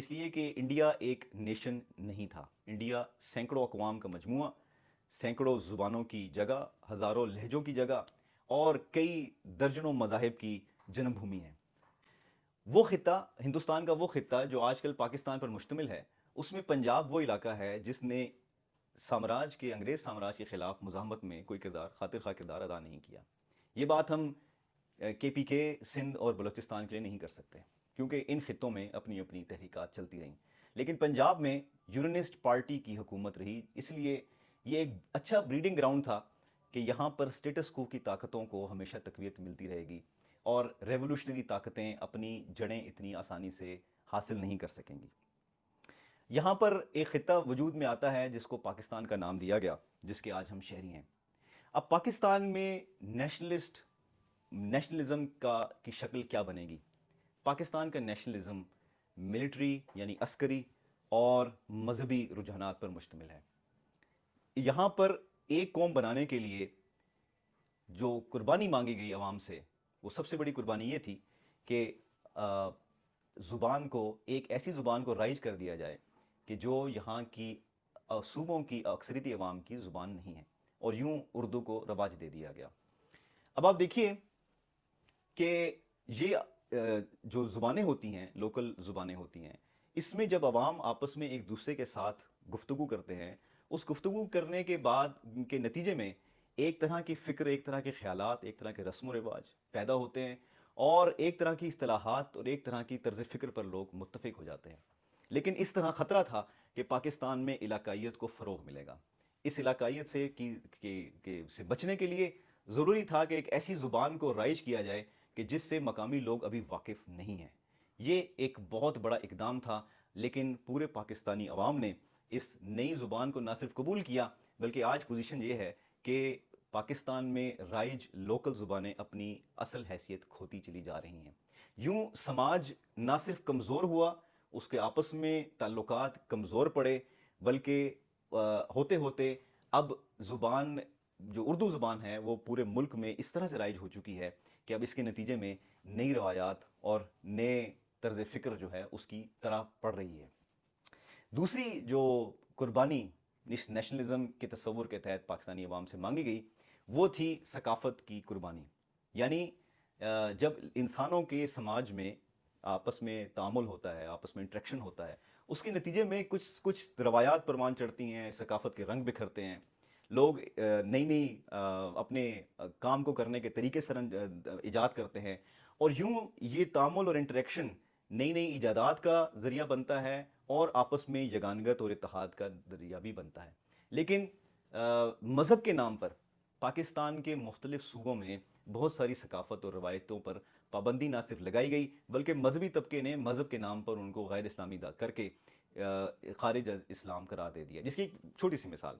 اس لیے کہ انڈیا ایک نیشن نہیں تھا. انڈیا سینکڑوں اقوام کا مجموعہ، سینکڑوں زبانوں کی جگہ، ہزاروں لہجوں کی جگہ اور کئی درجنوں مذاہب کی جنم بھومی ہے. وہ خطہ، ہندوستان کا وہ خطہ جو آج کل پاکستان پر مشتمل ہے، اس میں پنجاب وہ علاقہ ہے جس نے سامراج کے، انگریز سامراج کے خلاف مزاحمت میں کوئی کردار، خاطر خواہ کردار ادا نہیں کیا. یہ بات ہم کے پی کے، سندھ اور بلوچستان کے لیے نہیں کر سکتے کیونکہ ان خطوں میں اپنی اپنی تحریکات چلتی رہیں. لیکن پنجاب میں یونینسٹ پارٹی کی حکومت رہی، اس لیے یہ ایک اچھا بریڈنگ گراؤنڈ تھا کہ یہاں پر سٹیٹس کو کی طاقتوں کو ہمیشہ تقویت ملتی رہے گی اور ریولوشنری طاقتیں اپنی جڑیں اتنی آسانی سے حاصل نہیں کر سکیں گی. یہاں پر ایک خطہ وجود میں آتا ہے جس کو پاکستان کا نام دیا گیا، جس کے آج ہم شہری ہیں. اب پاکستان میں نیشنلزم کی شکل کیا بنے گی؟ پاکستان کا نیشنلزم ملٹری یعنی عسکری اور مذہبی رجحانات پر مشتمل ہے. یہاں پر ایک قوم بنانے کے لیے جو قربانی مانگی گئی عوام سے، وہ سب سے بڑی قربانی یہ تھی کہ زبان کو، ایک ایسی زبان کو رائج کر دیا جائے کہ جو یہاں کی صوبوں کی اکثریتی عوام کی زبان نہیں ہے، اور یوں اردو کو رواج دے دیا گیا. اب آپ دیکھیے کہ یہ جو زبانیں ہوتی ہیں، لوکل زبانیں ہوتی ہیں، اس میں جب عوام آپس میں ایک دوسرے کے ساتھ گفتگو کرتے ہیں، اس گفتگو کرنے کے بعد کے نتیجے میں ایک طرح کی فکر، ایک طرح کے خیالات، ایک طرح کے رسم و رواج پیدا ہوتے ہیں اور ایک طرح کی اصطلاحات اور ایک طرح کی طرز فکر پر لوگ متفق ہو جاتے ہیں. لیکن اس طرح خطرہ تھا کہ پاکستان میں علاقائیت کو فروغ ملے گا. اس علاقائیت سے بچنے کے لیے ضروری تھا کہ ایک ایسی زبان کو رائج کیا جائے کہ جس سے مقامی لوگ ابھی واقف نہیں ہیں. یہ ایک بہت بڑا اقدام تھا، لیکن پورے پاکستانی عوام نے اس نئی زبان کو نہ صرف قبول کیا بلکہ آج پوزیشن یہ ہے کہ پاکستان میں رائج لوکل زبانیں اپنی اصل حیثیت کھوتی چلی جا رہی ہیں. یوں سماج نہ صرف کمزور ہوا، اس کے آپس میں تعلقات کمزور پڑے، بلکہ ہوتے ہوتے اب زبان جو اردو زبان ہے وہ پورے ملک میں اس طرح سے رائج ہو چکی ہے کہ اب اس کے نتیجے میں نئی روایات اور نئے طرز فکر جو ہے اس کی طرح پڑ رہی ہے. دوسری جو قربانی اس نیشنلزم کے تصور کے تحت پاکستانی عوام سے مانگی گئی وہ تھی ثقافت کی قربانی. یعنی جب انسانوں کے سماج میں آپس میں تعامل ہوتا ہے، آپس میں انٹریکشن ہوتا ہے، اس کے نتیجے میں کچھ روایات پروان چڑھتی ہیں، ثقافت کے رنگ بکھرتے ہیں، لوگ نئی نئی اپنے کام کو کرنے کے طریقے سر ایجاد کرتے ہیں، اور یوں یہ تعامل اور انٹریکشن نئی نئی ایجادات کا ذریعہ بنتا ہے اور آپس میں یگانگت اور اتحاد کا ذریعہ بھی بنتا ہے. لیکن مذہب کے نام پر پاکستان کے مختلف صوبوں میں بہت ساری ثقافت اور روایتوں پر پابندی نہ صرف لگائی گئی بلکہ مذہبی طبقے نے مذہب کے نام پر ان کو غیر اسلامی کر کے خارج از اسلام قرار دے دیا. جس کی ایک چھوٹی سی مثال،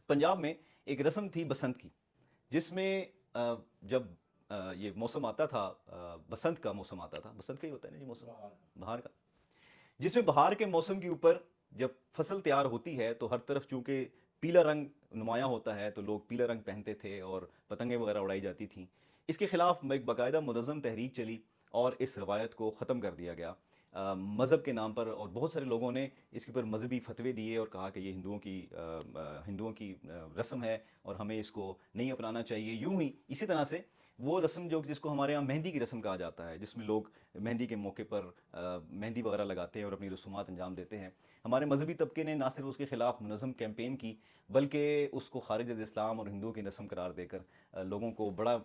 پنجاب میں ایک رسم تھی بسنت کی، جس میں جب یہ موسم آتا تھا، بسنت کا موسم آتا تھا، بسنت کا ہی ہوتا ہے نا جی موسم، بہار کا، جس میں بہار کے موسم کے اوپر جب فصل تیار ہوتی ہے تو ہر طرف چونکہ پیلا رنگ نمایاں ہوتا ہے تو لوگ پیلا رنگ پہنتے تھے اور پتنگیں وغیرہ اڑائی جاتی تھیں. اس کے خلاف ایک باقاعدہ منظم تحریک چلی اور اس روایت کو ختم کر دیا گیا مذہب کے نام پر، اور بہت سارے لوگوں نے اس کے اوپر مذہبی فتوے دیے اور کہا کہ یہ ہندوؤں کی رسم ہے اور ہمیں اس کو نہیں اپنانا چاہیے. یوں ہی اسی طرح سے وہ رسم جس کو ہمارے یہاں مہندی کی رسم کہا جاتا ہے، جس میں لوگ مہندی کے موقع پر مہندی وغیرہ لگاتے ہیں اور اپنی رسومات انجام دیتے ہیں، ہمارے مذہبی طبقے نے نہ صرف اس کے خلاف منظم کیمپین کی بلکہ اس کو خارج از اسلام اور ہندوؤں کی رسم قرار دے کر لوگوں کو بڑا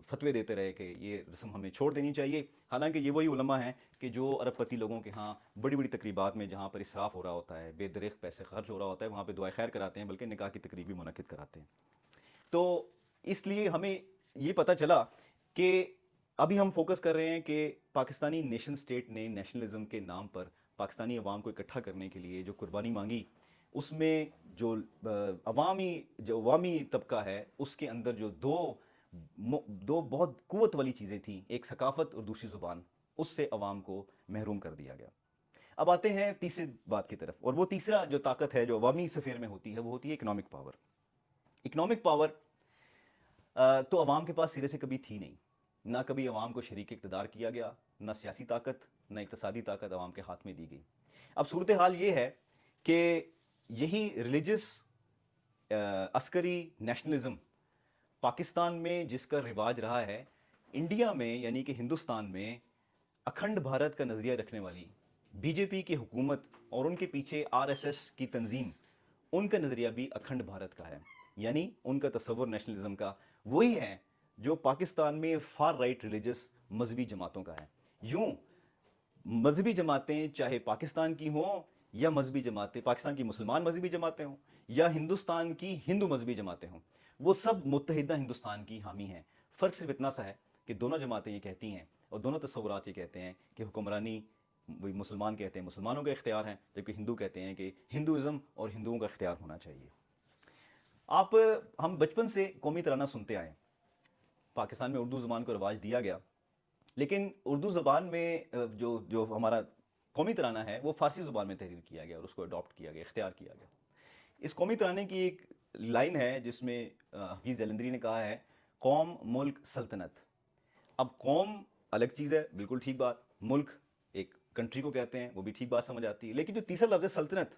فتوے دیتے رہے کہ یہ رسم ہمیں چھوڑ دینی چاہیے. حالانکہ یہ وہی علماء ہیں کہ جو ارب پتی لوگوں کے ہاں بڑی بڑی تقریبات میں جہاں پر اسراف ہو رہا ہوتا ہے، بے دریغ پیسے خرچ ہو رہا ہوتا ہے، وہاں پہ دعائے خیر کراتے ہیں، بلکہ نکاح کی تقریب بھی منعقد کراتے ہیں. تو اس لیے ہمیں یہ پتہ چلا کہ ابھی ہم فوکس کر رہے ہیں کہ پاکستانی نیشن سٹیٹ نے نیشنلزم کے نام پر پاکستانی عوام کو اکٹھا کرنے کے لیے جو قربانی مانگی، اس میں جو عوامی طبقہ ہے اس کے اندر جو دو بہت قوت والی چیزیں تھیں، ایک ثقافت اور دوسری زبان، اس سے عوام کو محروم کر دیا گیا. اب آتے ہیں تیسری بات کی طرف، اور وہ تیسرا جو طاقت ہے جو عوامی سفیر میں ہوتی ہے وہ ہوتی ہے اکنامک پاور. اکنامک پاور تو عوام کے پاس سرے سے کبھی تھی نہیں، نہ کبھی عوام کو شریک اقتدار کیا گیا، نہ سیاسی طاقت نہ اقتصادی طاقت عوام کے ہاتھ میں دی گئی. اب صورتحال یہ ہے کہ یہی ریلیجس عسکری نیشنلزم پاکستان میں جس کا رواج رہا ہے، انڈیا میں یعنی کہ ہندوستان میں اکھنڈ بھارت کا نظریہ رکھنے والی بی جے پی کی حکومت اور ان کے پیچھے آر ایس ایس کی تنظیم، ان کا نظریہ بھی اکھنڈ بھارت کا ہے. یعنی ان کا تصور نیشنلزم کا وہی ہے جو پاکستان میں فار رائٹ ریلیجس مذہبی جماعتوں کا ہے. یوں مذہبی جماعتیں چاہے پاکستان کی ہوں یا مذہبی جماعتیں پاکستان کی مسلمان مذہبی جماعتیں ہوں یا ہندوستان کی ہندو مذہبی جماعتیں ہوں، وہ سب متحدہ ہندوستان کی حامی ہیں. فرق صرف اتنا سا ہے کہ دونوں جماعتیں یہ کہتی ہیں اور دونوں تصورات یہ کہتے ہیں کہ حکمرانی وہی مسلمان کہتے ہیں مسلمانوں کا اختیار ہے، جبکہ ہندو کہتے ہیں کہ ہندوازم اور ہندوؤں کا اختیار ہونا چاہیے. ہم بچپن سے قومی ترانہ سنتے آئے. پاکستان میں اردو زبان کو رواج دیا گیا، لیکن اردو زبان میں جو ہمارا قومی ترانہ ہے وہ فارسی زبان میں تحریر کیا گیا اور اس کو اڈاپٹ کیا گیا، اختیار کیا گیا. اس قومی ترانے کی ایک لائن ہے جس میں حفیظ جلندری نے کہا ہے قوم ملک سلطنت. اب قوم الگ چیز ہے، بالکل ٹھیک بات، ملک ایک کنٹری کو کہتے ہیں، وہ بھی ٹھیک بات سمجھ آتی ہے. لیکن جو تیسرا لفظ ہے سلطنت،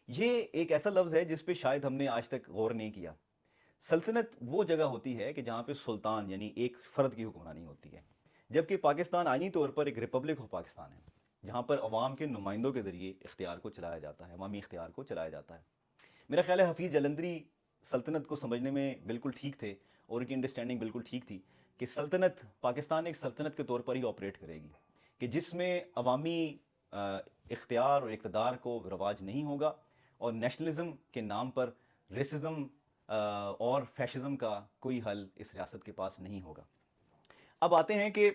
یہ ایک ایسا لفظ ہے جس پہ شاید ہم نے آج تک غور نہیں کیا. سلطنت وہ جگہ ہوتی ہے کہ جہاں پہ سلطان یعنی ایک فرد کی حکمرانی ہوتی ہے، جبکہ پاکستان آئینی طور پر ایک ریپبلک آف پاکستان ہے جہاں پر عوام کے نمائندوں کے ذریعے اختیار کو چلایا جاتا ہے، عوامی اختیار کو چلایا جاتا ہے. میرا خیال ہے حفیظ جلندری سلطنت کو سمجھنے میں بالکل ٹھیک تھے اور ان کی انڈرسٹینڈنگ بالکل ٹھیک تھی کہ سلطنت پاکستان ایک سلطنت کے طور پر ہی آپریٹ کرے گی کہ جس میں عوامی اختیار اور اقتدار کو رواج نہیں ہوگا اور نیشنلزم کے نام پر ریسزم اور فیشزم کا کوئی حل اس ریاست کے پاس نہیں ہوگا. اب آتے ہیں کہ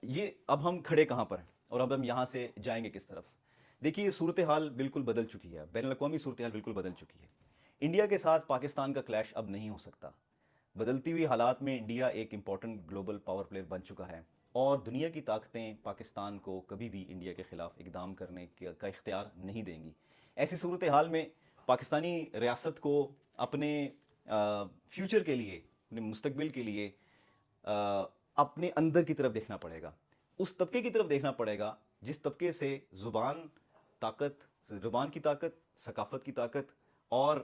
یہ اب ہم کھڑے کہاں پر ہیں اور اب ہم یہاں سے جائیں گے کس طرف. دیکھیے صورتحال بالکل بدل چکی ہے، بین الاقوامی صورتحال بالکل بدل چکی ہے. انڈیا کے ساتھ پاکستان کا کلیش اب نہیں ہو سکتا. بدلتی ہوئی حالات میں انڈیا ایک امپورٹنٹ گلوبل پاور پلیئر بن چکا ہے اور دنیا کی طاقتیں پاکستان کو کبھی بھی انڈیا کے خلاف اقدام کرنے کا اختیار نہیں دیں گی. ایسی صورتحال میں پاکستانی ریاست کو اپنے فیوچر کے لیے، اپنے مستقبل کے لیے اپنے اندر کی طرف دیکھنا پڑے گا. اس طبقے کی طرف دیکھنا پڑے گا جس طبقے سے زبان کی طاقت، ثقافت کی طاقت اور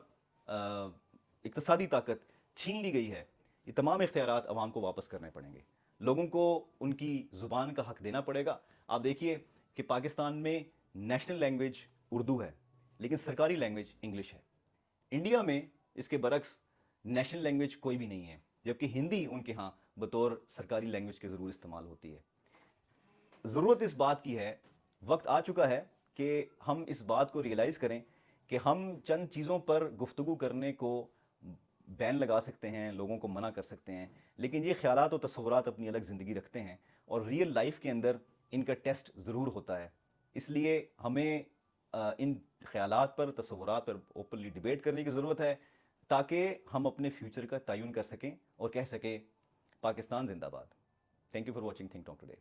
اقتصادی طاقت چھین لی گئی ہے. یہ تمام اختیارات عوام کو واپس کرنے پڑیں گے. لوگوں کو ان کی زبان کا حق دینا پڑے گا. آپ دیکھیے کہ پاکستان میں نیشنل لینگویج اردو ہے لیکن سرکاری لینگویج انگلش ہے. انڈیا میں اس کے برعکس نیشنل لینگویج کوئی بھی نہیں ہے، جبکہ ہندی ان کے ہاں بطور سرکاری لینگویج کے ضرور استعمال ہوتی ہے. ضرورت اس بات کی ہے، وقت آ چکا ہے کہ ہم اس بات کو ریئلائز کریں کہ ہم چند چیزوں پر گفتگو کرنے کو بین لگا سکتے ہیں، لوگوں کو منع کر سکتے ہیں، لیکن یہ خیالات اور تصورات اپنی الگ زندگی رکھتے ہیں اور ریئل لائف کے اندر ان کا ٹیسٹ ضرور ہوتا ہے. اس لیے ہمیں ان خیالات پر، تصورات پر اوپنلی ڈیبیٹ کرنے کی ضرورت ہے تاکہ ہم اپنے فیوچر کا تعین کر سکیں اور کہہ سکیں پاکستان زندہ باد. Thank you for watching think talk today.